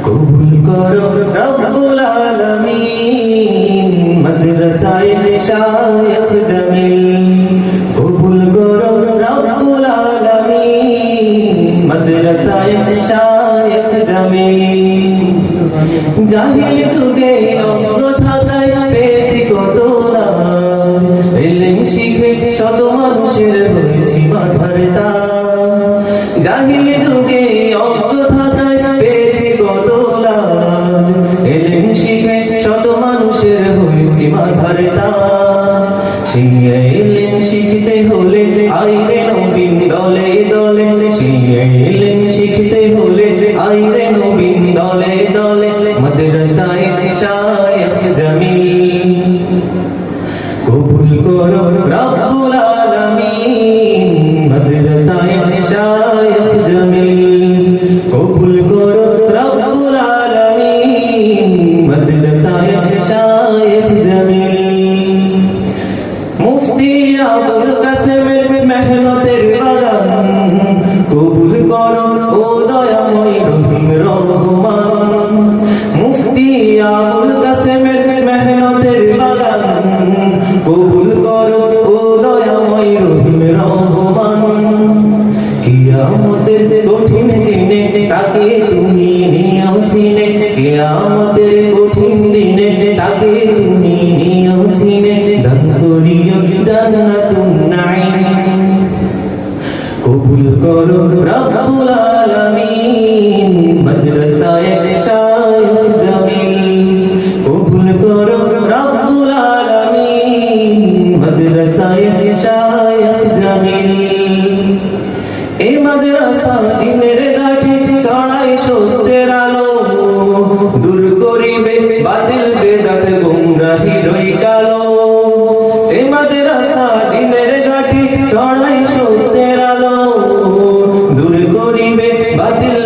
কবুল করো রব্বুল আলামিন মাদ্রাসায়ে শায়েখ জামিল। কবুল করো রব্বুল আলামিন মাদ্রাসায়ে শায়েখ জামিল। জাহিল যুগে অজ্ঞ থাকায় পেয়েছি কত লাজ, ইলম শিখে শত মানুষের হয়েছি মাথার তাজ। জাহিল যুগে অজ্ঞ থাকায় পেয়েছি কত লাজ, ইলম শিখে শত মানুষের হয়েছি মাথার তাজ। সেই ইলম শিখতে হলে আইরে নবীন দলে দলে, সেই ইলম শিখতে হলে আইরে নবীন দলে দলে মাদ্রাসায়ে শায়েখ জামিল। কবুল করো রব্বুল আলামিন মাদ্রাসায়ে শায়েখ জামিল। কবুল করো রব্বুল আলামিন মাদ্রাসায়ে শায়েখ জামিল। মুফতি আবুল কাসেমের মেহনতের বাগান কবুল করো ও দয়াময় রহিম রহমান। মুফতি আবুল কাসেমের মেহনতের বাগান কবুল করো ও দয়াময় রহিম রহমান। কিয়ামতের কঠিন দিনে তাকে তুমি নিও চিনে, কিয়ামতের কঠিন দিনে তাকে তুমি নিও চিনে, দান করিও জান্নাতুন নাঈম। কবুল করো রব্বুল আলামিন মাদ্রাসায়ে শায়েখ জামিল। কবুল করো রব্বুল আলামিন মাদ্রাসায়ে শায়েখ জামিল। এই মাদ্রাসা দিনের গাঠি চড়াই সত্যের আলো, দূর করিবে বাতিল বেদাত গুমরাহির ওই কালো। এই মাদ্রাসা দিনের গাঠি চড়াই সত্যের আলো, দূর করিবে বাতিল